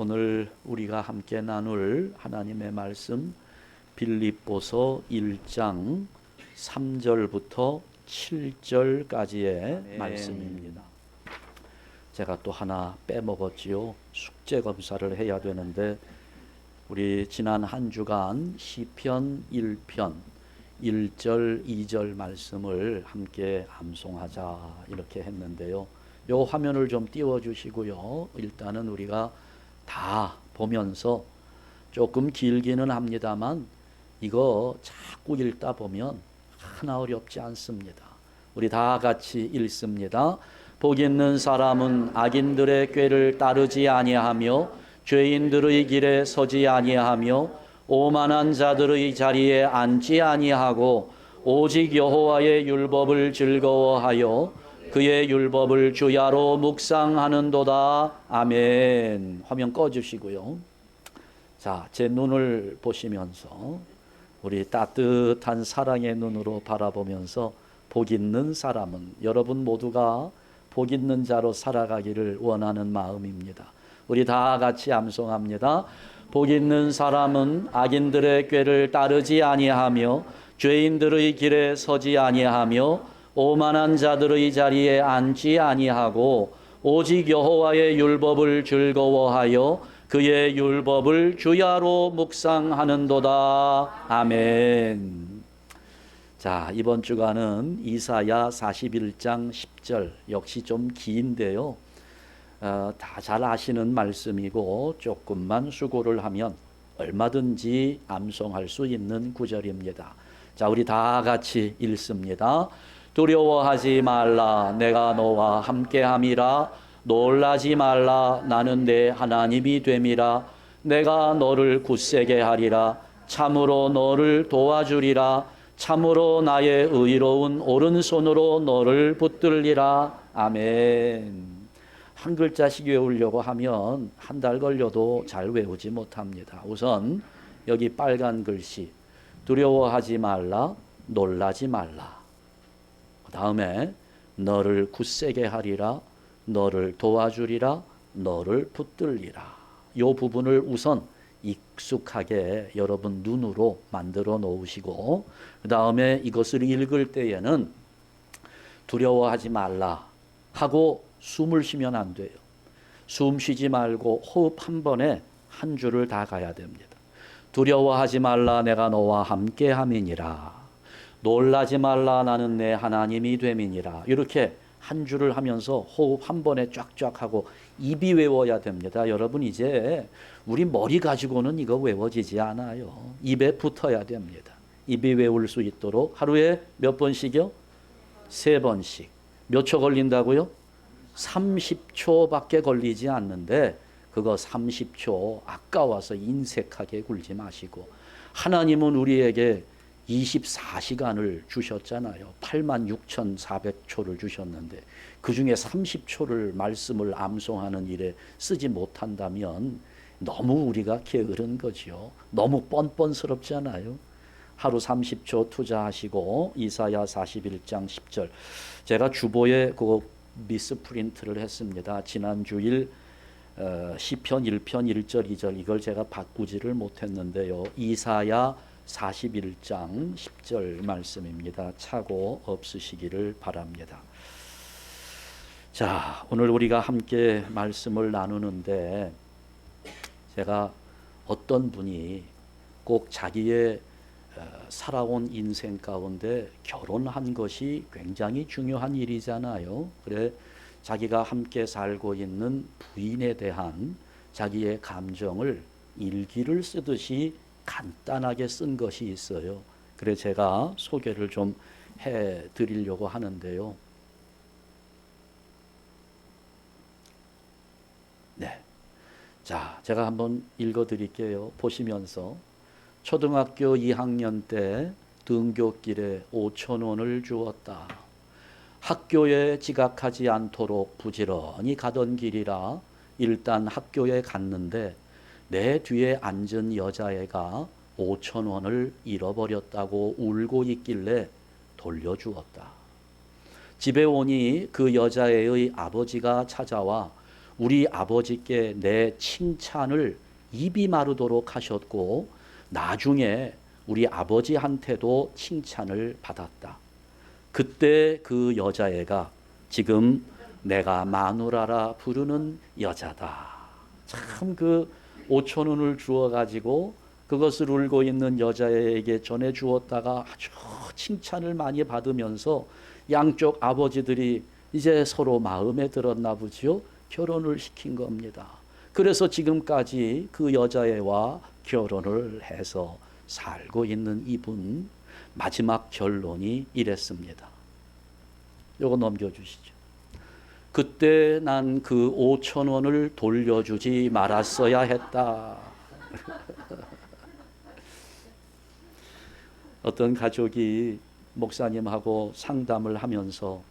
오늘 우리가 함께 나눌 하나님의 말씀 빌립보서 1장 3절부터 7절까지의 말씀입니다. 제가 또 하나 빼먹었지요. 숙제 검사를 해야 되는데 우리 지난 한 주간 시편 1편 1절 2절 말씀을 함께 암송하자 이렇게 했는데요. 요 화면을 좀 띄워 주시고요. 일단은 우리가 다 보면서 조금 길기는 합니다만 이거 자꾸 읽다 보면 하나 어렵지 않습니다. 우리 다 같이 읽습니다. 복 있는 사람은 악인들의 꾀를 따르지 아니하며 죄인들의 길에 서지 아니하며 오만한 자들의 자리에 앉지 아니하고 오직 여호와의 율법을 즐거워하여 그의 율법을 주야로 묵상하는도다. 아멘. 화면 꺼주시고요. 자, 제 눈을 보시면서 우리 따뜻한 사랑의 눈으로 바라보면서 복 있는 사람은 여러분 모두가 복 있는 자로 살아가기를 원하는 마음입니다. 우리 다 같이 암송합니다. 복 있는 사람은 악인들의 꾀를 따르지 아니하며 죄인들의 길에 서지 아니하며 오만한 자들의 자리에 앉지 아니하고 오직 여호와의 율법을 즐거워하여 그의 율법을 주야로 묵상하는도다. 아멘. 자, 이번 주간은 이사야 41장 10절 역시 좀 긴데요. 다 잘 아시는 말씀이고 조금만 수고를 하면 얼마든지 암송할 수 있는 구절입니다. 자, 우리 다 같이 읽습니다. 두려워하지 말라, 내가 너와 함께함이라. 놀라지 말라, 나는 내 하나님이 됨이라. 내가 너를 굳세게 하리라. 참으로 너를 도와주리라. 참으로 나의 의로운 오른손으로 너를 붙들리라. 아멘. 한 글자씩 외우려고 하면 한 달 걸려도 잘 외우지 못합니다. 우선 여기 빨간 글씨 두려워하지 말라, 놀라지 말라. 그 다음에 너를 굳세게 하리라, 너를 도와주리라, 너를 붙들리라. 이 부분을 우선 익숙하게 여러분 눈으로 만들어 놓으시고 그 다음에 이것을 읽을 때에는 두려워하지 말라 하고 숨을 쉬면 안 돼요. 숨 쉬지 말고 호흡 한 번에 한 줄을 다 가야 됩니다. 두려워하지 말라, 내가 너와 함께함이니라. 놀라지 말라, 나는 내 하나님이 됨이니라. 이렇게 한 줄을 하면서 호흡 한 번에 쫙쫙 하고 입이 외워야 됩니다. 여러분 이제 우리 머리 가지고는 이거 외워지지 않아요. 입에 붙어야 됩니다. 입이 외울 수 있도록 하루에 몇 번씩이요? 3번씩. 몇 초 걸린다고요? 30초밖에 걸리지 않는데 그거 30초 아까워서 인색하게 굴지 마시고 하나님은 우리에게 24시간을 주셨잖아요. 86,400초를 주셨는데 그 중에 30초를 말씀을 암송하는 일에 쓰지 못한다면 너무 우리가 게으른 거죠. 너무 뻔뻔스럽잖아요. 하루 30초 투자하시고 이사야 41장 10절 제가 주보에 그거 미스 프린트를 했습니다. 지난 주일 시편 1편 1절 2절 이걸 제가 바꾸지를 못했는데요. 이사야 41장 10절 말씀입니다. 착오 없으시기를 바랍니다. 자, 오늘 우리가 함께 말씀을 나누는데 제가 어떤 분이 꼭 자기의 살아온 인생 가운데 결혼한 것이 굉장히 중요한 일이잖아요. 그래 자기가 함께 살고 있는 부인에 대한 자기의 감정을 일기를 쓰듯이 간단하게 쓴 것이 있어요. 그래 제가 소개를 좀 해드리려고 하는데요. 네, 자 제가 한번 읽어드릴게요. 보시면서 초등학교 2학년 때 등굣길에 5,000원을 주었다. 학교에 지각하지 않도록 부지런히 가던 길이라 일단 학교에 갔는데 내 뒤에 앉은 여자애가 5,000원을 잃어버렸다고 울고 있길래 돌려주었다. 집에 오니 그 여자애의 아버지가 찾아와 우리 아버지께 내 칭찬을 입이 마르도록 하셨고 나중에 우리 아버지한테도 칭찬을 받았다. 그때 그 여자애가 지금 내가 마누라라 부르는 여자다. 참 그 5천 원을 주어 가지고 그것을 울고 있는 여자에게 전해 주었다가 아주 칭찬을 많이 받으면서 양쪽 아버지들이 이제 서로 마음에 들었나 보지요. 결혼을 시킨 겁니다. 그래서 지금까지 그 여자애와 결혼을 해서 살고 있는 이분, 마지막 결론이 이랬습니다. 요거 넘겨주시죠. 그때 난 그 5천 원을 돌려주지 말았어야 했다. 어떤 가족이 목사님하고 상담을 하면서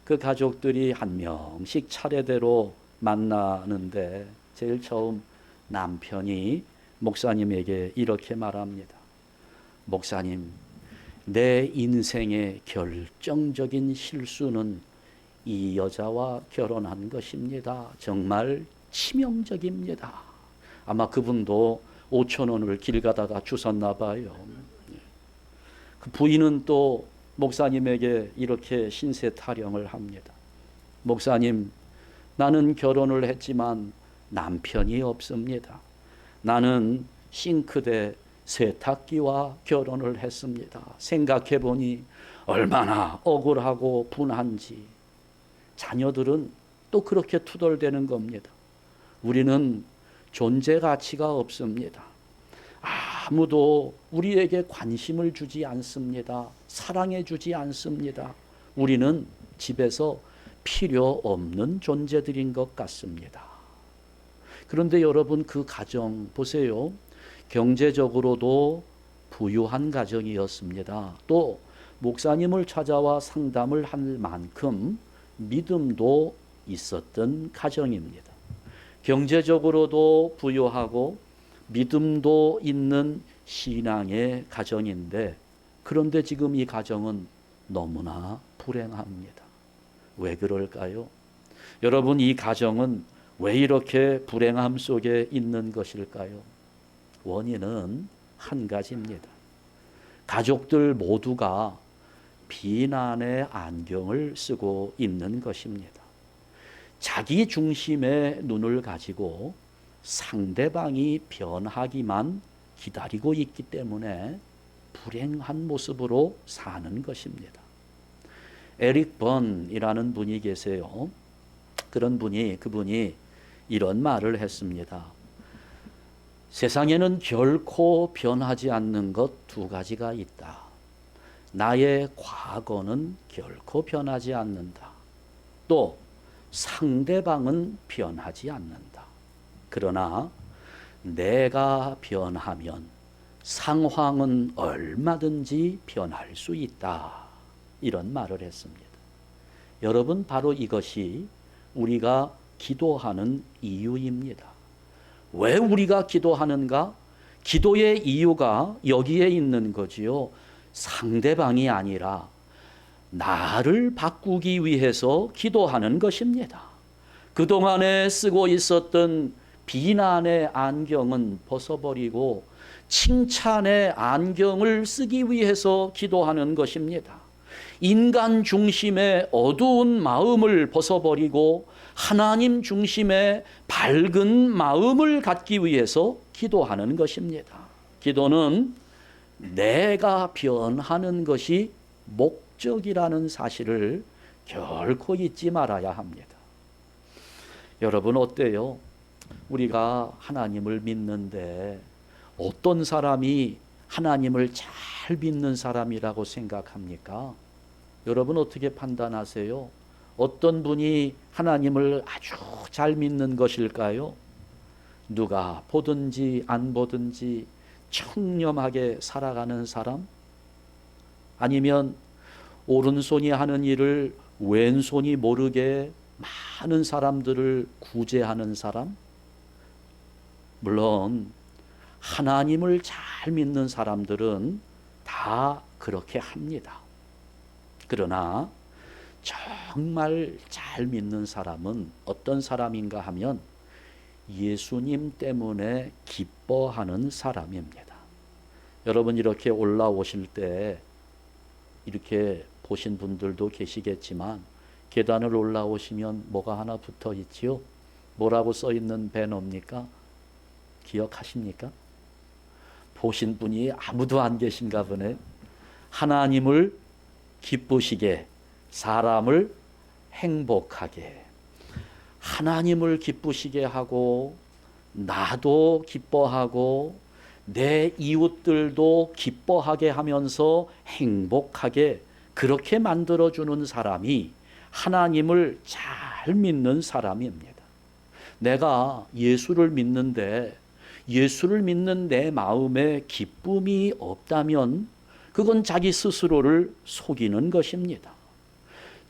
그 가족들이 한 명씩 차례대로 만나는데 제일 처음 남편이 목사님에게 이렇게 말합니다. 목사님, 내 인생의 결정적인 실수는 이 여자와 결혼한 것입니다. 정말 치명적입니다. 아마 그분도 5천 원을 길 가다가 주웠나 봐요. 그 부인은 또 목사님에게 이렇게 신세 타령을 합니다. 목사님, 나는 결혼을 했지만 남편이 없습니다. 나는 싱크대 세탁기와 결혼을 했습니다. 생각해 보니 얼마나 억울하고 분한지. 자녀들은 또 그렇게 투덜대는 겁니다. 우리는 존재 가치가 없습니다. 아무도 우리에게 관심을 주지 않습니다. 사랑해 주지 않습니다. 우리는 집에서 필요 없는 존재들인 것 같습니다. 그런데 여러분, 그 가정 보세요. 경제적으로도 부유한 가정이었습니다. 또 목사님을 찾아와 상담을 할 만큼 믿음도 있었던 가정입니다. 경제적으로도 부유하고 믿음도 있는 신앙의 가정인데, 그런데 지금 이 가정은 너무나 불행합니다. 왜 그럴까요? 여러분, 이 가정은 왜 이렇게 불행함 속에 있는 것일까요? 원인은 한 가지입니다. 가족들 모두가 비난의 안경을 쓰고 있는 것입니다. 자기 중심의 눈을 가지고 상대방이 변하기만 기다리고 있기 때문에 불행한 모습으로 사는 것입니다. 에릭 번이라는 분이 계세요. 그분이 이런 말을 했습니다. 세상에는 결코 변하지 않는 것 두 가지가 있다. 나의 과거는 결코 변하지 않는다. 또 상대방은 변하지 않는다. 그러나 내가 변하면 상황은 얼마든지 변할 수 있다. 이런 말을 했습니다. 여러분, 바로 이것이 우리가 기도하는 이유입니다. 왜 우리가 기도하는가? 기도의 이유가 여기에 있는 거지요. 상대방이 아니라 나를 바꾸기 위해서 기도하는 것입니다. 그동안에 쓰고 있었던 비난의 안경은 벗어버리고 칭찬의 안경을 쓰기 위해서 기도하는 것입니다. 인간 중심의 어두운 마음을 벗어버리고 하나님 중심의 밝은 마음을 갖기 위해서 기도하는 것입니다. 기도는 내가 변하는 것이 목적이라는 사실을 결코 잊지 말아야 합니다. 여러분, 어때요? 우리가 하나님을 믿는데 어떤 사람이 하나님을 잘 믿는 사람이라고 생각합니까? 여러분, 어떻게 판단하세요? 어떤 분이 하나님을 아주 잘 믿는 것일까요? 누가 보든지 안 보든지 청렴하게 살아가는 사람? 아니면 오른손이 하는 일을 왼손이 모르게 많은 사람들을 구제하는 사람? 물론 하나님을 잘 믿는 사람들은 다 그렇게 합니다. 그러나 정말 잘 잘 믿는 사람은 어떤 사람인가 하면 예수님 때문에 기뻐하는 사람입니다. 여러분 이렇게 올라오실 때 이렇게 보신 분들도 계시겠지만 계단을 올라오시면 뭐가 하나 붙어 있지요? 뭐라고 써 있는 배너입니까? 기억하십니까? 보신 분이 아무도 안 계신가 보네. 하나님을 기쁘시게, 사람을 행복하게. 하나님을 기쁘시게 하고 나도 기뻐하고 내 이웃들도 기뻐하게 하면서 행복하게 그렇게 만들어주는 사람이 하나님을 잘 믿는 사람입니다. 내가 예수를 믿는데 예수를 믿는 내 마음에 기쁨이 없다면 그건 자기 스스로를 속이는 것입니다.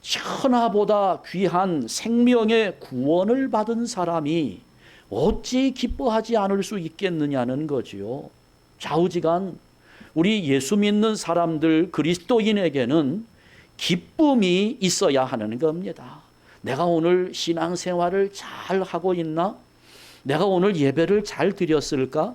천하보다 귀한 생명의 구원을 받은 사람이 어찌 기뻐하지 않을 수 있겠느냐는 거지요. 좌우지간 우리 예수 믿는 사람들 그리스도인에게는 기쁨이 있어야 하는 겁니다. 내가 오늘 신앙생활을 잘 하고 있나? 내가 오늘 예배를 잘 드렸을까?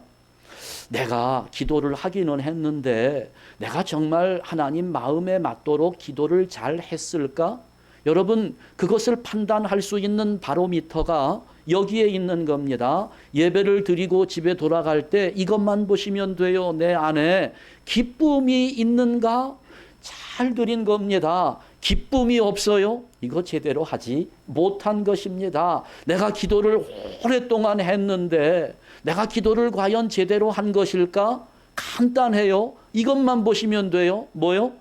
내가 기도를 하기는 했는데 내가 정말 하나님 마음에 맞도록 기도를 잘 했을까? 여러분 그것을 판단할 수 있는 바로미터가 여기에 있는 겁니다. 예배를 드리고 집에 돌아갈 때 이것만 보시면 돼요. 내 안에 기쁨이 있는가? 잘 드린 겁니다. 기쁨이 없어요? 이거 제대로 하지 못한 것입니다. 내가 기도를 오랫동안 했는데 내가 기도를 과연 제대로 한 것일까? 간단해요. 이것만 보시면 돼요. 뭐요?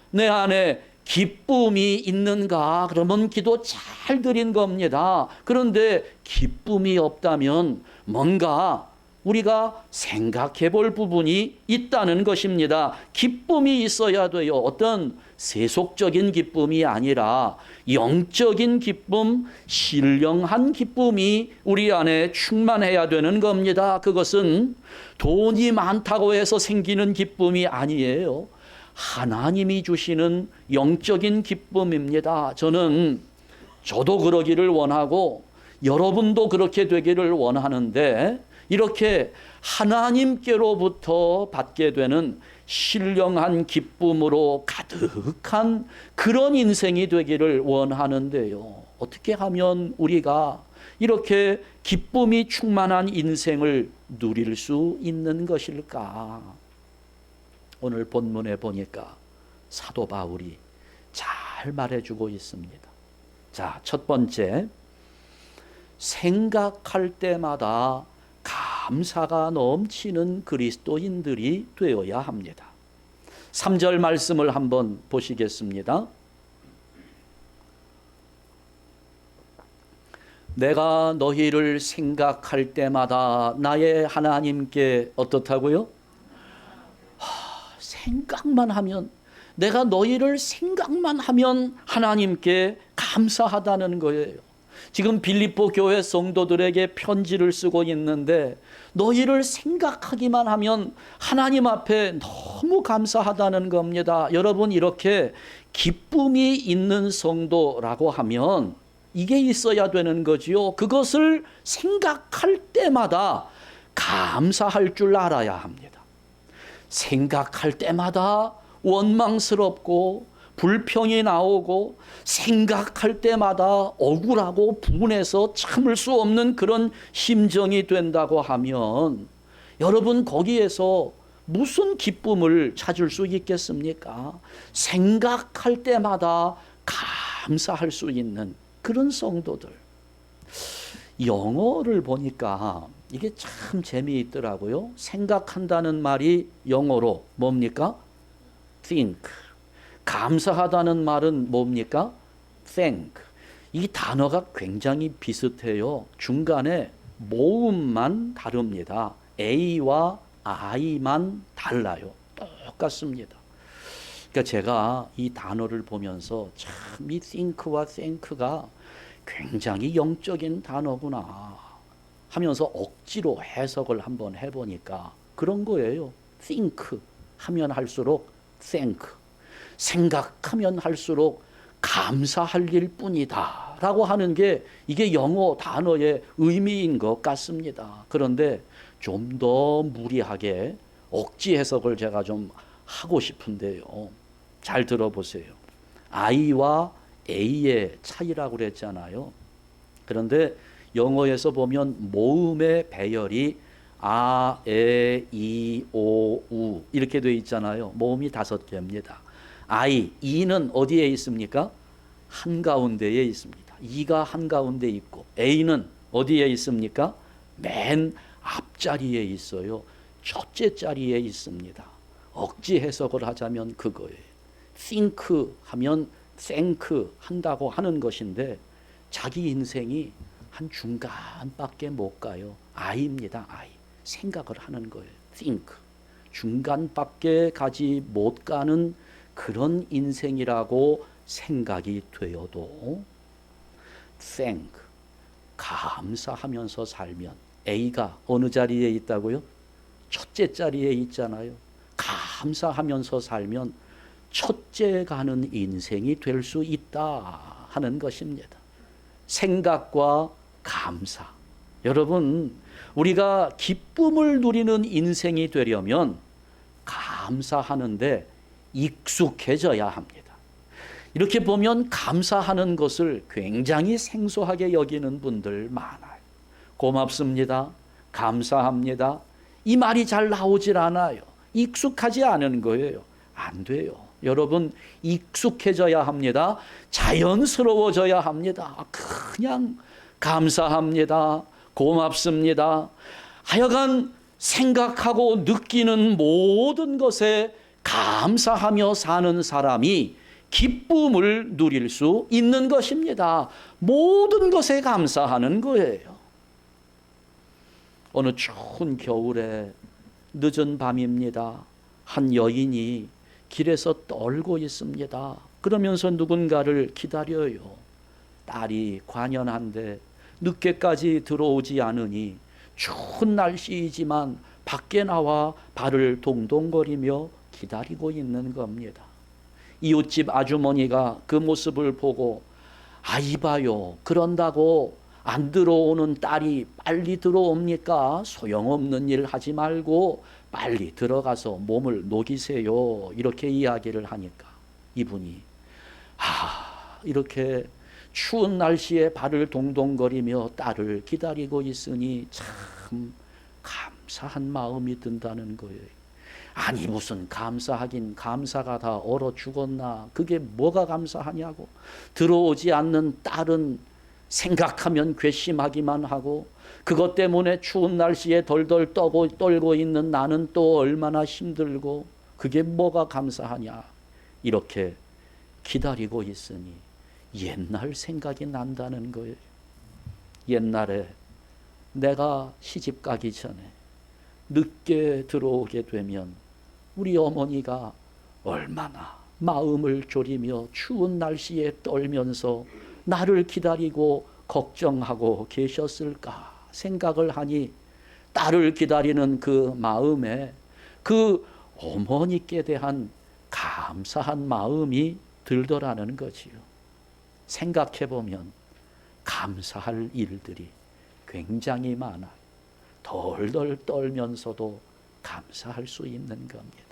내 안에 기쁨이 있는가? 그러면 기도 잘 드린 겁니다. 그런데 기쁨이 없다면 뭔가 우리가 생각해 볼 부분이 있다는 것입니다. 기쁨이 있어야 돼요. 어떤 세속적인 기쁨이 아니라 영적인 기쁨, 신령한 기쁨이 우리 안에 충만해야 되는 겁니다. 그것은 돈이 많다고 해서 생기는 기쁨이 아니에요. 하나님이 주시는 영적인 기쁨입니다. 저도 그러기를 원하고 여러분도 그렇게 되기를 원하는데 이렇게 하나님께로부터 받게 되는 신령한 기쁨으로 가득한 그런 인생이 되기를 원하는데요. 어떻게 하면 우리가 이렇게 기쁨이 충만한 인생을 누릴 수 있는 것일까? 오늘 본문에 보니까 사도 바울이 잘 말해주고 있습니다. 자, 첫 번째, 생각할 때마다 감사가 넘치는 그리스도인들이 되어야 합니다. 3절 말씀을 한번 보시겠습니다. 내가 너희를 생각할 때마다 나의 하나님께 어떻다고요? 생각만 하면, 내가 너희를 생각만 하면 하나님께 감사하다는 거예요. 지금 빌립보 교회 성도들에게 편지를 쓰고 있는데 너희를 생각하기만 하면 하나님 앞에 너무 감사하다는 겁니다. 여러분 이렇게 기쁨이 있는 성도라고 하면 이게 있어야 되는 거지요. 그것을 생각할 때마다 감사할 줄 알아야 합니다. 생각할 때마다 원망스럽고 불평이 나오고 생각할 때마다 억울하고 분해서 참을 수 없는 그런 심정이 된다고 하면 여러분 거기에서 무슨 기쁨을 찾을 수 있겠습니까? 생각할 때마다 감사할 수 있는 그런 성도들. 영어를 보니까 이게 참 재미있더라고요. 생각한다는 말이 영어로 뭡니까? think. 감사하다는 말은 뭡니까? thank. 이 단어가 굉장히 비슷해요. 중간에 모음만 다릅니다. A와 I만 달라요. 똑같습니다. 그러니까 제가 이 단어를 보면서 참 이 think와 thank가 굉장히 영적인 단어구나 하면서 억지로 해석을 한번 해보니까 그런 거예요. think 하면 할수록 thank. 생각하면 할수록 감사할 일 뿐이다. 감사라고 하는 게 이게 영어 단어의 의미인 것 같습니다. 그런데 좀 더 무리하게 억지 해석을 제가 좀 하고 싶은데요. 잘 들어보세요. I와 A의 차이라고 그랬잖아요. 그런데 영어에서 보면 모음의 배열이 아, 에, 이, 오, 우 이렇게 되어 있잖아요. 모음이 5개입니다. I, E는 어디에 있습니까? 한가운데에 있습니다. E가 한가운데 있고 A는 어디에 있습니까? 맨 앞자리에 있어요. 첫째 자리에 있습니다. 억지 해석을 하자면 그거예요. think 하면 think 한다고 하는 것인데 자기 인생이 한 중간밖에 못 가요. I입니다. I. 생각을 하는 거예요. think. 중간밖에 가지 못 가는 그런 인생이라고 생각이 되어도 thank. 감사하면서 살면 A가 어느 자리에 있다고요? 첫째 자리에 있잖아요. 감사하면서 살면 첫째 가는 인생이 될 수 있다 하는 것입니다. 생각과 감사. 여러분, 우리가 기쁨을 누리는 인생이 되려면 감사하는데 익숙해져야 합니다. 이렇게 보면 감사하는 것을 굉장히 생소하게 여기는 분들 많아요. 고맙습니다. 감사합니다. 이 말이 잘 나오질 않아요. 익숙하지 않은 거예요. 안 돼요. 여러분, 익숙해져야 합니다. 자연스러워져야 합니다. 그냥 감사합니다. 고맙습니다. 하여간 생각하고 느끼는 모든 것에 감사하며 사는 사람이 기쁨을 누릴 수 있는 것입니다. 모든 것에 감사하는 거예요. 어느 추운 겨울에 늦은 밤입니다. 한 여인이 길에서 떨고 있습니다. 그러면서 누군가를 기다려요. 딸이 관연한데 늦게까지 들어오지 않으니 추운 날씨이지만 밖에 나와 발을 동동거리며 기다리고 있는 겁니다. 이웃집 아주머니가 그 모습을 보고 이봐요. 그런다고 안 들어오는 딸이 빨리 들어옵니까? 소용없는 일 하지 말고 빨리 들어가서 몸을 녹이세요. 이렇게 이야기를 하니까 이분이 이렇게 추운 날씨에 발을 동동거리며 딸을 기다리고 있으니 참 감사한 마음이 든다는 거예요. 아니 무슨 감사하긴 감사가 다 얼어 죽었나. 그게 뭐가 감사하냐고. 들어오지 않는 딸은 생각하면 괘씸하기만 하고 그것 때문에 추운 날씨에 덜덜 떨고 있는 나는 또 얼마나 힘들고 그게 뭐가 감사하냐. 이렇게 기다리고 있으니 옛날 생각이 난다는 거예요. 옛날에 내가 시집 가기 전에 늦게 들어오게 되면 우리 어머니가 얼마나 마음을 졸이며 추운 날씨에 떨면서 나를 기다리고 걱정하고 계셨을까 생각을 하니 딸을 기다리는 그 마음에 그 어머니께 대한 감사한 마음이 들더라는 거지요. 생각해보면 감사할 일들이 굉장히 많아요. 덜덜 떨면서도 감사할 수 있는 겁니다.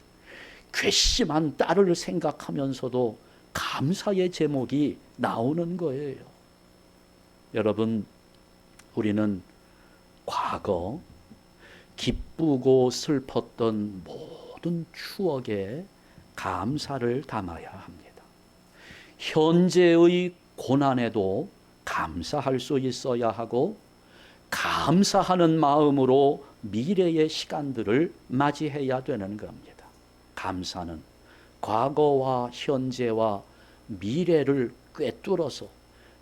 괘씸한 딸을 생각하면서도 감사의 제목이 나오는 거예요. 여러분, 우리는 과거 기쁘고 슬펐던 모든 추억에 감사를 담아야 합니다. 현재의 고난에도 감사할 수 있어야 하고 감사하는 마음으로 미래의 시간들을 맞이해야 되는 겁니다. 감사는 과거와 현재와 미래를 꿰뚫어서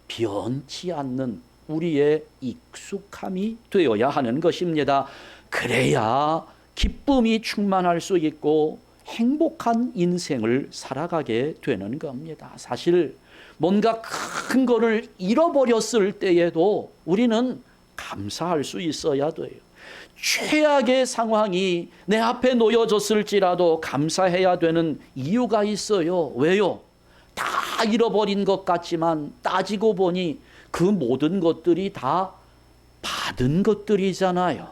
변치 않는 우리의 익숙함이 되어야 하는 것입니다. 그래야 기쁨이 충만할 수 있고 행복한 인생을 살아가게 되는 겁니다. 사실 뭔가 큰 거를 잃어버렸을 때에도 우리는 감사할 수 있어야 돼요. 최악의 상황이 내 앞에 놓여졌을지라도 감사해야 되는 이유가 있어요. 왜요? 다 다 잃어버린 것 같지만 따지고 보니 그 모든 것들이 다 받은 것들이잖아요.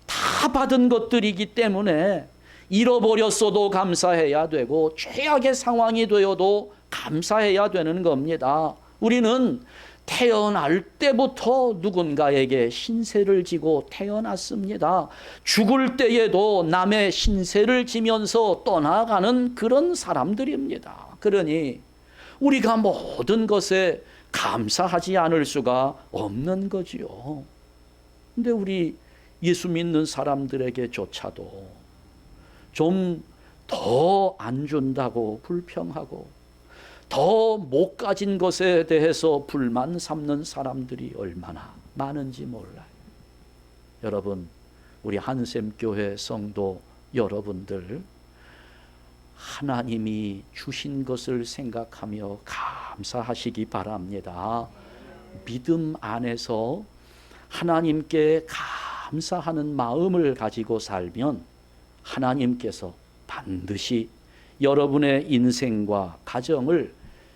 다 받은 것들이기 때문에 잃어버렸어도 감사해야 되고 최악의 상황이 되어도 감사해야 되는 겁니다. 우리는 태어날 때부터 누군가에게 신세를 지고 태어났습니다. 죽을 때에도 남의 신세를 지면서 떠나가는 그런 사람들입니다. 그러니 우리가 모든 것에 감사하지 않을 수가 없는 거지요. 근데 우리 예수 믿는 사람들에게조차도 좀 더 안 준다고 불평하고 더 못 가진 것에 대해서 불만 삼는 사람들이 얼마나 많은지 몰라요. 여러분, 우리 한샘교회 성도 여러분들, 하나님이 주신 것을 생각하며 감사하시기 바랍니다. 믿음 안에서 하나님께 감사하는 마음을 가지고 살면 하나님께서 반드시 여러분의 인생과 가정을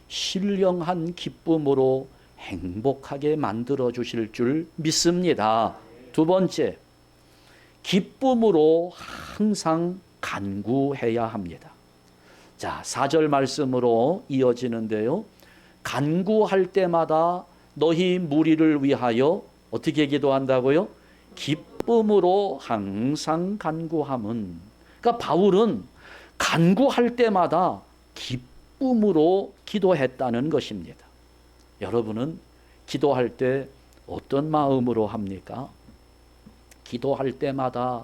신령한 기쁨으로 행복하게 만들어 주실 줄 믿습니다. 두 번째, 기쁨으로 항상 간구해야 합니다. 자, 4절 말씀으로 이어지는데요. 간구할 때마다 너희 무리를 위하여 어떻게 기도한다고요? 기쁨으로 항상 간구함은. 그러니까 바울은 간구할 때마다 기쁨으로 기도했다는 것입니다. 여러분은 기도할 때 어떤 마음으로 합니까? 기도할 때마다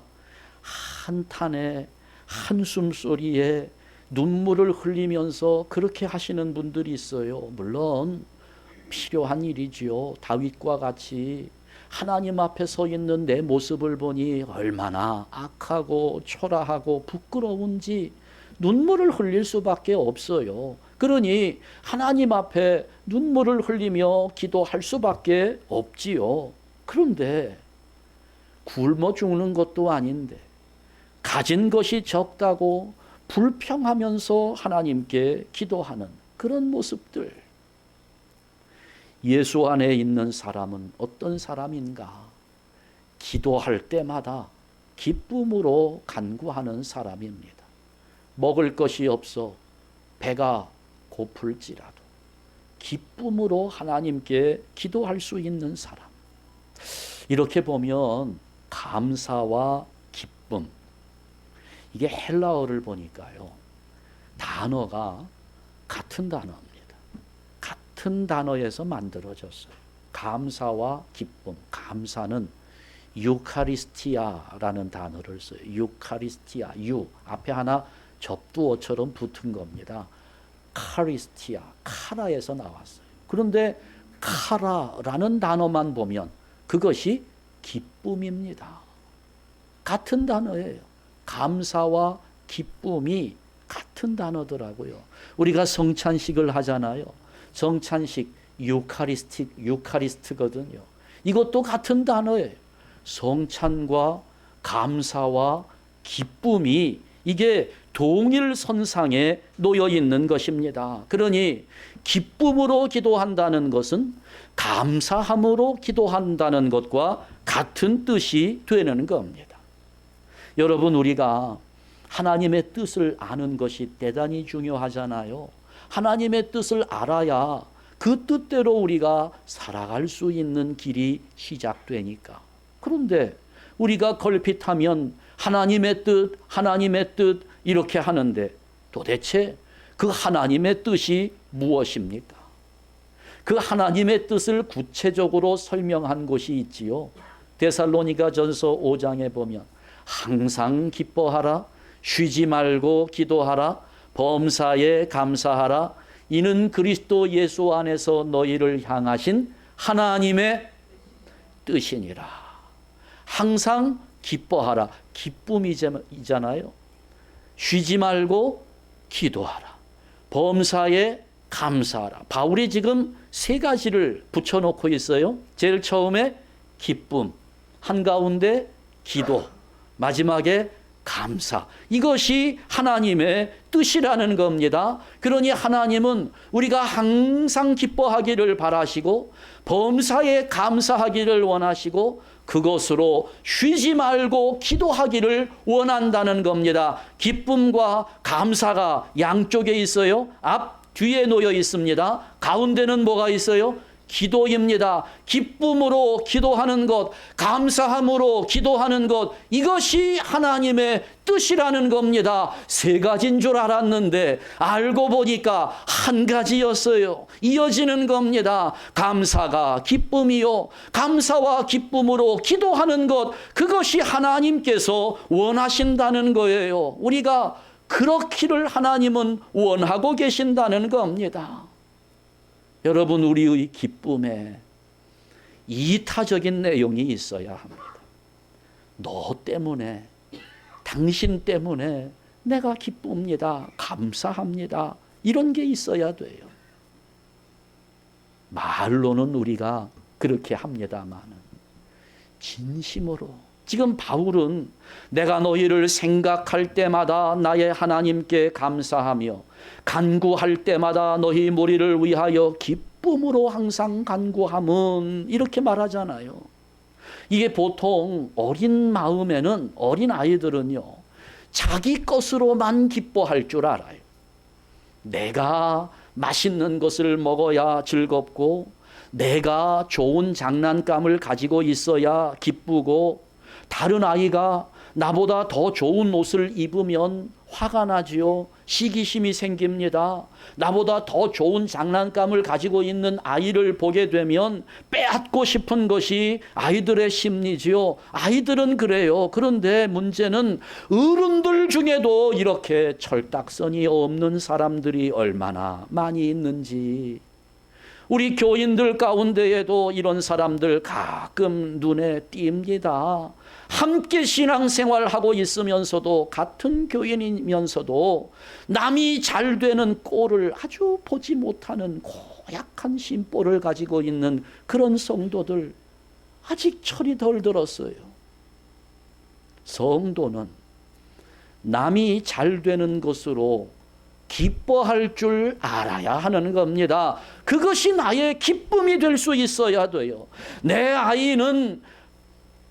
한탄에 한숨 소리에 눈물을 흘리면서 그렇게 하시는 분들이 있어요. 물론 필요한 일이지요. 다윗과 같이 하나님 앞에 서 있는 내 모습을 보니 얼마나 악하고 초라하고 부끄러운지 눈물을 흘릴 수밖에 없어요. 그러니 하나님 앞에 눈물을 흘리며 기도할 수밖에 없지요. 그런데 굶어 죽는 것도 아닌데 가진 것이 적다고 불평하면서 하나님께 기도하는 그런 모습들. 예수 안에 있는 사람은 어떤 사람인가? 기도할 때마다 기쁨으로 간구하는 사람입니다. 먹을 것이 없어 배가 고플지라도 기쁨으로 하나님께 기도할 수 있는 사람. 이렇게 보면 감사와 기쁨, 이게 헬라어를 보니까요, 단어가 같은 단어입니다. 같은 단어에서 만들어졌어요. 감사와 기쁨. 감사는 유카리스티아라는 단어를 써요. 유카리스티아, 유 앞에 하나 접두어처럼 붙은 겁니다. 카리스티아, 카라에서 나왔어요. 그런데 카라라는 단어만 보면 그것이 기쁨입니다. 같은 단어예요. 감사와 기쁨이 같은 단어더라고요. 우리가 성찬식을 하잖아요. 성찬식 유카리스트거든요. 이것도 같은 단어예요. 성찬과 감사와 기쁨이 이게 동일 선상에 놓여 있는 것입니다. 그러니 기쁨으로 기도한다는 것은 감사함으로 기도한다는 것과 같은 뜻이 되는 겁니다. 여러분, 우리가 하나님의 뜻을 아는 것이 대단히 중요하잖아요. 하나님의 뜻을 알아야 그 뜻대로 우리가 살아갈 수 있는 길이 시작되니까. 그런데 우리가 걸핏하면 하나님의 뜻 이렇게 하는데 도대체 그 하나님의 뜻이 무엇입니까? 그 하나님의 뜻을 구체적으로 설명한 곳이 있지요. 데살로니가전서 5장에 보면 항상 기뻐하라, 쉬지 말고 기도하라, 범사에 감사하라, 이는 그리스도 예수 안에서 너희를 향하신 하나님의 뜻이니라. 항상 기뻐하라. 기쁨이잖아요. 쉬지 말고 기도하라. 범사에 감사하라. 바울이 지금 세 가지를 붙여놓고 있어요. 제일 처음에 기쁨, 한가운데 기도, 마지막에 감사. 이것이 하나님의 뜻이라는 겁니다. 그러니 하나님은 우리가 항상 기뻐하기를 바라시고 범사에 감사하기를 원하시고 그것으로 쉬지 말고 기도하기를 원한다는 겁니다. 기쁨과 감사가 양쪽에 있어요. 앞, 뒤에 놓여 있습니다. 가운데는 뭐가 있어요? 기도입니다. 기쁨으로 기도하는 것, 감사함으로 기도하는 것, 이것이 하나님의 뜻이라는 겁니다. 세 가지인 줄 알았는데 알고 보니까 한 가지였어요. 이어지는 겁니다. 감사가 기쁨이요, 감사와 기쁨으로 기도하는 것, 그것이 하나님께서 원하신다는 거예요. 우리가 그렇기를 하나님은 원하고 계신다는 겁니다. 여러분, 우리의 기쁨에 이타적인 내용이 있어야 합니다. 너 때문에, 당신 때문에 내가 기쁩니다. 감사합니다. 이런 게 있어야 돼요. 말로는 우리가 그렇게 합니다만 진심으로, 지금 바울은 내가 너희를 생각할 때마다 나의 하나님께 감사하며 간구할 때마다 너희 무리를 위하여 기쁨으로 항상 간구함은, 이렇게 말하잖아요. 이게 보통 어린 마음에는, 어린 아이들은요, 자기 것으로만 기뻐할 줄 알아요. 내가 맛있는 것을 먹어야 즐겁고 내가 좋은 장난감을 가지고 있어야 기쁘고 다른 아이가 나보다 더 좋은 옷을 입으면 화가 나지요. 시기심이 생깁니다. 나보다 더 좋은 장난감을 가지고 있는 아이를 보게 되면 빼앗고 싶은 것이 아이들의 심리지요. 아이들은 그래요. 그런데 문제는 어른들 중에도 이렇게 철딱선이 없는 사람들이 얼마나 많이 있는지, 우리 교인들 가운데에도 이런 사람들 가끔 눈에 띕니다. 함께 신앙생활하고 있으면서도, 같은 교인이면서도 남이 잘 되는 꼴을 아주 보지 못하는 고약한 심보를 가지고 있는 그런 성도들, 아직 철이 덜 들었어요. 성도는 남이 잘 되는 것으로 기뻐할 줄 알아야 하는 겁니다. 그것이 나의 기쁨이 될 수 있어야 돼요. 내 아이는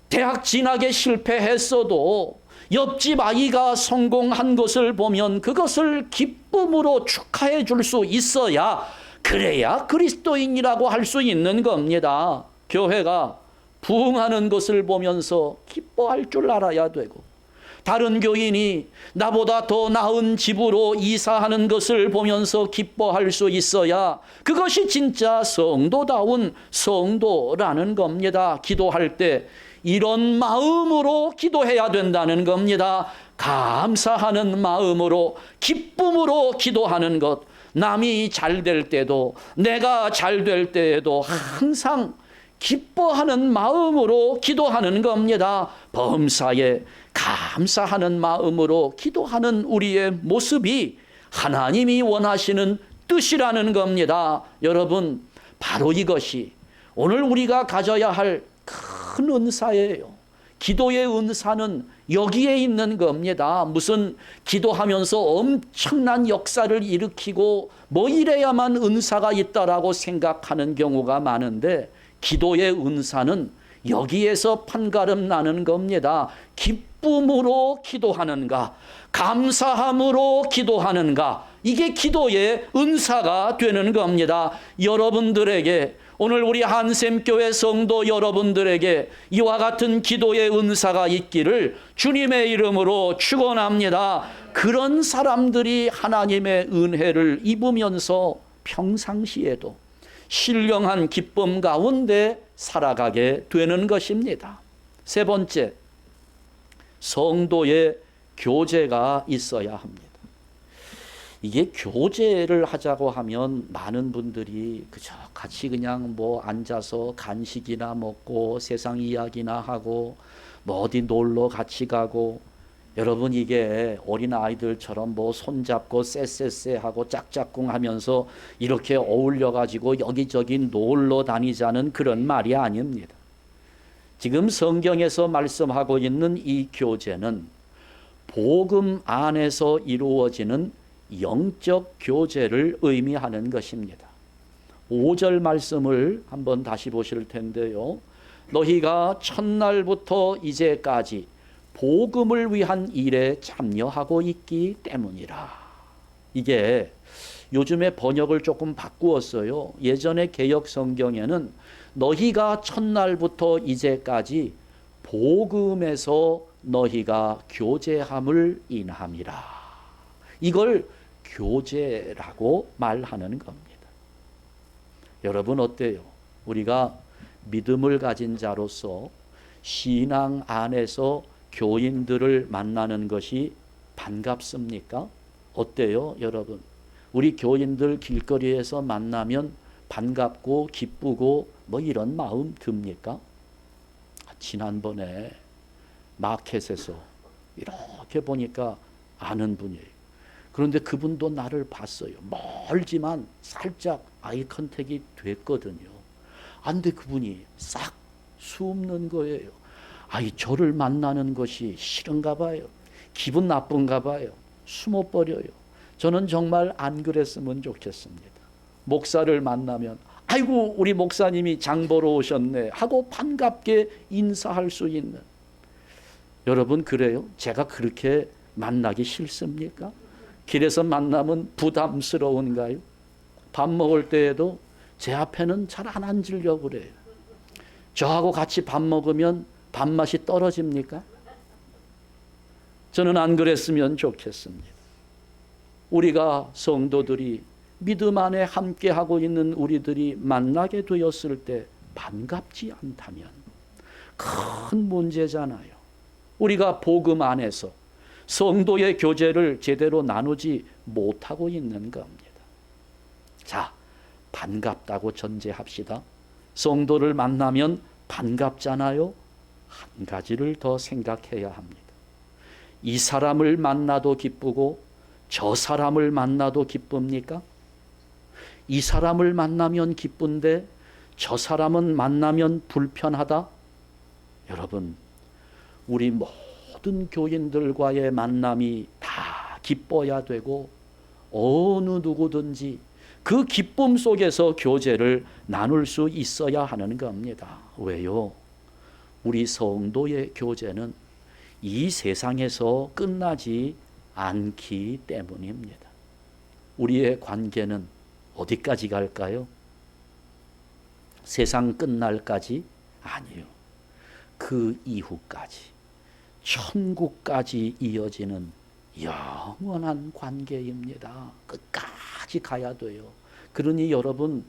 대학 진학에 실패했어도 옆집 아이가 성공한 것을 보면 그것을 기쁨으로 축하해 줄 수 있어야, 그래야 그리스도인이라고 할 수 있는 겁니다. 교회가 부흥하는 것을 보면서 기뻐할 줄 알아야 되고, 다른 교인이 나보다 더 나은 집으로 이사하는 것을 보면서 기뻐할 수 있어야 그것이 진짜 성도다운 성도라는 겁니다. 기도할 때 이런 마음으로 기도해야 된다는 겁니다. 감사하는 마음으로, 기쁨으로 기도하는 것. 남이 잘 될 때도, 내가 잘 될 때에도 항상 기뻐하는 마음으로 기도하는 겁니다. 범사에 감사하는 마음으로 기도하는 우리의 모습이 하나님이 원하시는 뜻이라는 겁니다. 여러분, 바로 이것이 오늘 우리가 가져야 할 큰 은사예요. 기도의 은사는 여기에 있는 겁니다. 무슨 기도하면서 엄청난 역사를 일으키고 뭐 이래야만 은사가 있다라고 생각하는 경우가 많은데, 기도의 은사는 여기에서 판가름 나는 겁니다. 기쁨으로 기도하는가, 감사함으로 기도하는가, 이게 기도의 은사가 되는 겁니다. 여러분들에게, 오늘 우리 한샘교회 성도 여러분들에게 이와 같은 기도의 은사가 있기를 주님의 이름으로 축원합니다. 그런 사람들이 하나님의 은혜를 입으면서 평상시에도 신령한 기쁨 가운데 살아가게 되는 것입니다. 세 번째, 성도의 교제가 있어야 합니다. 이게 교제를 하자고 하면 많은 분들이 그저 같이 그냥 뭐 앉아서 간식이나 먹고 세상 이야기나 하고 뭐 어디 놀러 같이 가고, 여러분 이게 어린아이들처럼 뭐 손잡고 쎄쎄쎄 하고 짝짝꿍 하면서 이렇게 어울려 가지고 여기저기 놀러 다니자는 그런 말이 아닙니다. 지금 성경에서 말씀하고 있는 이 교제는 복음 안에서 이루어지는 영적 교제를 의미하는 것입니다. 5절 말씀을 한번 다시 보실 텐데요. 너희가 첫날부터 이제까지 복음을 위한 일에 참여하고 있기 때문이라. 이게 요즘에 번역을 조금 바꾸었어요. 예전에 개역 성경에는 너희가 첫날부터 이제까지 복음에서 너희가 교제함을 인함이라. 이걸 교제라고 말하는 겁니다. 여러분 어때요? 우리가 믿음을 가진 자로서 신앙 안에서 교인들을 만나는 것이 반갑습니까? 어때요, 여러분? 우리 교인들 길거리에서 만나면 반갑고 기쁘고 뭐 이런 마음 듭니까? 지난번에 마켓에서 이렇게 보니까 아는 분이에요. 그런데 그분도 나를 봤어요. 멀지만 살짝 아이 컨택이 됐거든요. 안돼 그분이 싹 숨는 거예요. 아이 저를 만나는 것이 싫은가 봐요. 기분 나쁜가 봐요. 숨어버려요. 저는 정말 안 그랬으면 좋겠습니다. 목사를 만나면 아이고 우리 목사님이 장 보러 오셨네 하고 반갑게 인사할 수 있는, 여러분 그래요? 제가 그렇게 만나기 싫습니까? 길에서 만나면 부담스러운가요? 밥 먹을 때에도 제 앞에는 잘 안 앉으려고 그래요. 저하고 같이 밥 먹으면 밥맛이 떨어집니까? 저는 안 그랬으면 좋겠습니다. 우리가 성도들이 믿음 안에 함께하고 있는 우리들이 만나게 되었을 때 반갑지 않다면 큰 문제잖아요. 우리가 복음 안에서 성도의 교제를 제대로 나누지 못하고 있는 겁니다. 자, 반갑다고 전제합시다. 성도를 만나면 반갑잖아요. 한 가지를 더 생각해야 합니다. 이 사람을 만나도 기쁘고 저 사람을 만나도 기쁩니까? 이 사람을 만나면 기쁜데 저 사람은 만나면 불편하다? 여러분, 우리 모든 교인들과의 만남이 다 기뻐야 되고 어느 누구든지 그 기쁨 속에서 교제를 나눌 수 있어야 하는 겁니다. 왜요? 우리 성도의 교제는 이 세상에서 끝나지 않기 때문입니다. 우리의 관계는 어디까지 갈까요? 세상 끝날까지? 아니요. 그 이후까지 천국까지 이어지는 영원한 관계입니다. 끝까지 가야 돼요. 그러니 여러분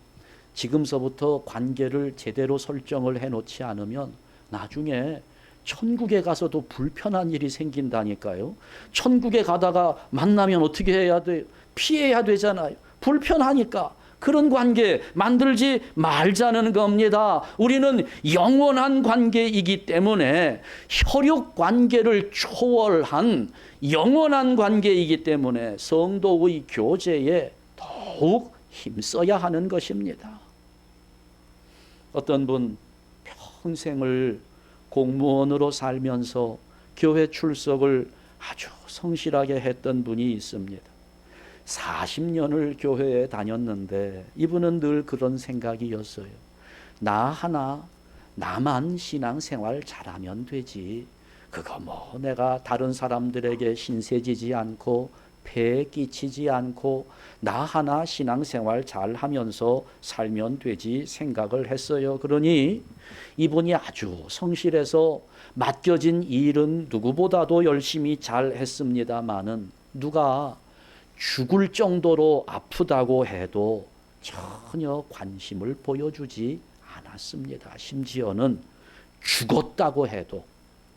지금서부터 관계를 제대로 설정을 해놓지 않으면 나중에 천국에 가서도 불편한 일이 생긴다니까요. 천국에 가다가 만나면 어떻게 해야 돼요? 피해야 되잖아요. 불편하니까 그런 관계 만들지 말자는 겁니다. 우리는 영원한 관계이기 때문에 혈육 관계를 초월한 영원한 관계이기 때문에 성도의 교제에 더욱 힘써야 하는 것입니다. 어떤 분 평생을 공무원으로 살면서 교회 출석을 아주 성실하게 했던 분이 있습니다. 40년을 교회에 다녔는데 이분은 늘 그런 생각이었어요. 나만 신앙생활 잘하면 되지. 그거 뭐 내가 다른 사람들에게 신세지지 않고 폐에 끼치지 않고 나 하나 신앙생활 잘하면서 살면 되지 생각을 했어요. 그러니 이분이 아주 성실해서 맡겨진 일은 누구보다도 열심히 잘 했습니다마는 누가 죽을 정도로 아프다고 해도 전혀 관심을 보여주지 않았습니다. 심지어는 죽었다고 해도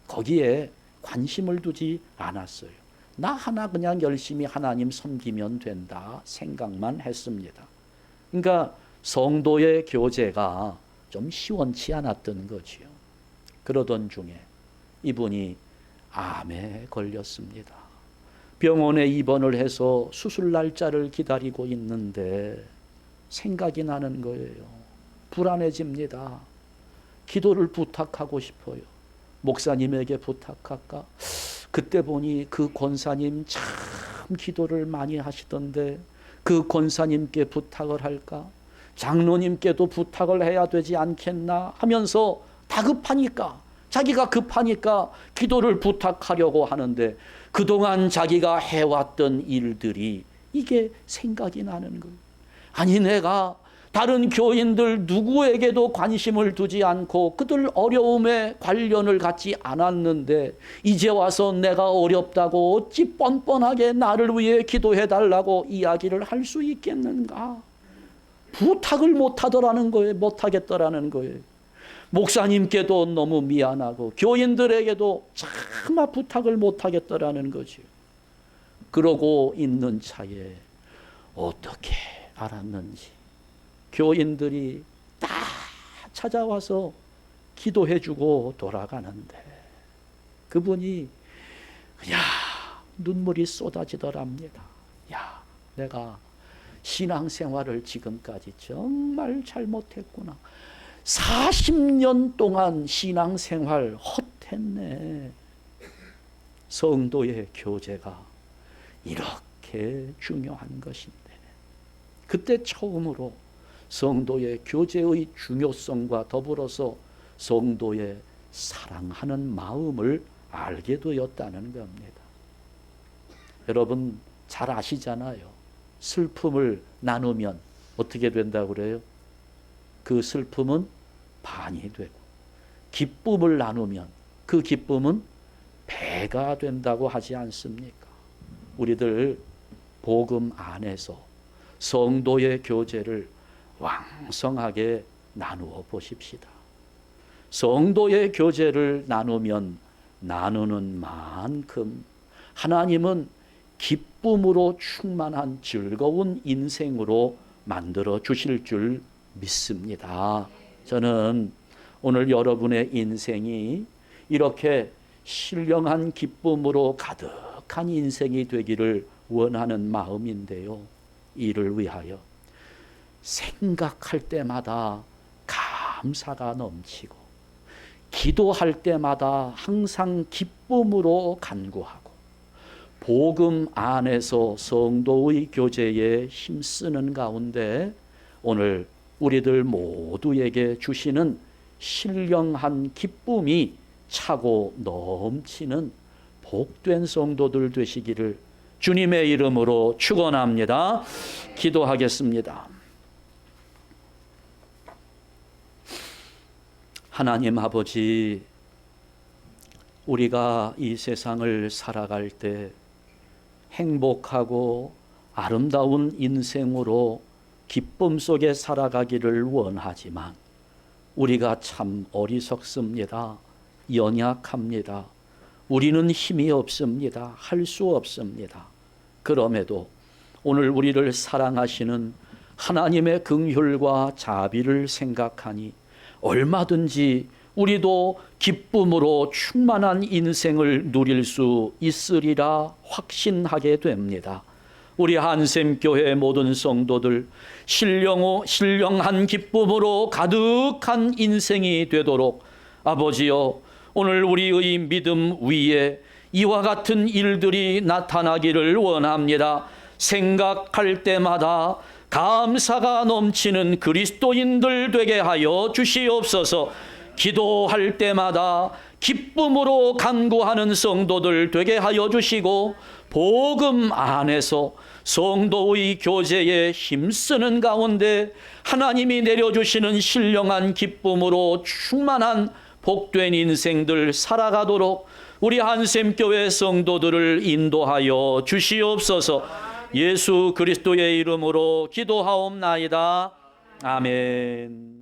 거기에 관심을 두지 않았어요. 나 하나 그냥 열심히 하나님 섬기면 된다 생각만 했습니다. 그러니까 성도의 교제가 좀 시원치 않았던 거지요. 그러던 중에 이분이 암에 걸렸습니다. 병원에 입원을 해서 수술 날짜를 기다리고 있는데 생각이 나는 거예요. 불안해집니다. 기도를 부탁하고 싶어요. 목사님에게 부탁할까? 그때 보니 그 권사님 참 기도를 많이 하시던데 그 권사님께 부탁을 할까? 장로님께도 부탁을 해야 되지 않겠나 하면서 다급하니까, 자기가 급하니까 기도를 부탁하려고 하는데 그동안 자기가 해왔던 일들이 이게 생각이 나는 거예요. 아니, 내가 다른 교인들 누구에게도 관심을 두지 않고 그들 어려움에 관련을 갖지 않았는데 이제 와서 내가 어렵다고 어찌 뻔뻔하게 나를 위해 기도해달라고 이야기를 할 수 있겠는가? 부탁을 못하더라는 거예요. 못하겠더라는 거예요. 목사님께도 너무 미안하고 교인들에게도 차마 부탁을 못하겠더라는 거죠. 그러고 있는 차에 어떻게 알았는지 교인들이 다 찾아와서 기도해주고 돌아가는데 그분이 눈물이 쏟아지더랍니다. 내가 신앙생활을 지금까지 정말 잘못했구나. 40년 동안 신앙생활 헛했네. 성도의 교제가 이렇게 중요한 것인데 그때 처음으로 성도의 교제의 중요성과 더불어서 성도의 사랑하는 마음을 알게 되었다는 겁니다. 여러분 잘 아시잖아요. 슬픔을 나누면 어떻게 된다고 그래요? 그 슬픔은 반이 되고, 기쁨을 나누면 그 기쁨은 배가 된다고 하지 않습니까? 우리들 복음 안에서 성도의 교제를 왕성하게 나누어 보십시다. 성도의 교제를 나누면 나누는 만큼 하나님은 기쁨으로 충만한 즐거운 인생으로 만들어 주실 줄 믿습니다. 저는 오늘 여러분의 인생이 이렇게 신령한 기쁨으로 가득한 인생이 되기를 원하는 마음인데요. 이를 위하여 생각할 때마다 감사가 넘치고 기도할 때마다 항상 기쁨으로 간구하고 복음 안에서 성도의 교제에 힘쓰는 가운데 오늘 우리들 모두에게 주시는 신령한 기쁨이 차고 넘치는 복된 성도들 되시기를 주님의 이름으로 축원합니다. 기도하겠습니다. 하나님 아버지, 우리가 이 세상을 살아갈 때 행복하고 아름다운 인생으로 기쁨 속에 살아가기를 원하지만 우리가 참 어리석습니다. 연약합니다. 우리는 힘이 없습니다. 할 수 없습니다. 그럼에도 오늘 우리를 사랑하시는 하나님의 긍휼과 자비를 생각하니 얼마든지 우리도 기쁨으로 충만한 인생을 누릴 수 있으리라 확신하게 됩니다. 우리 한샘교회 모든 성도들 신령한 기쁨으로 가득한 인생이 되도록 아버지여, 오늘 우리의 믿음 위에 이와 같은 일들이 나타나기를 원합니다. 생각할 때마다 감사가 넘치는 그리스도인들 되게 하여 주시옵소서. 기도할 때마다 기쁨으로 간구하는 성도들 되게 하여 주시고 복음 안에서 성도의 교제에 힘쓰는 가운데 하나님이 내려주시는 신령한 기쁨으로 충만한 복된 인생들 살아가도록 우리 한샘교회 성도들을 인도하여 주시옵소서. 예수 그리스도의 이름으로 기도하옵나이다. 아멘.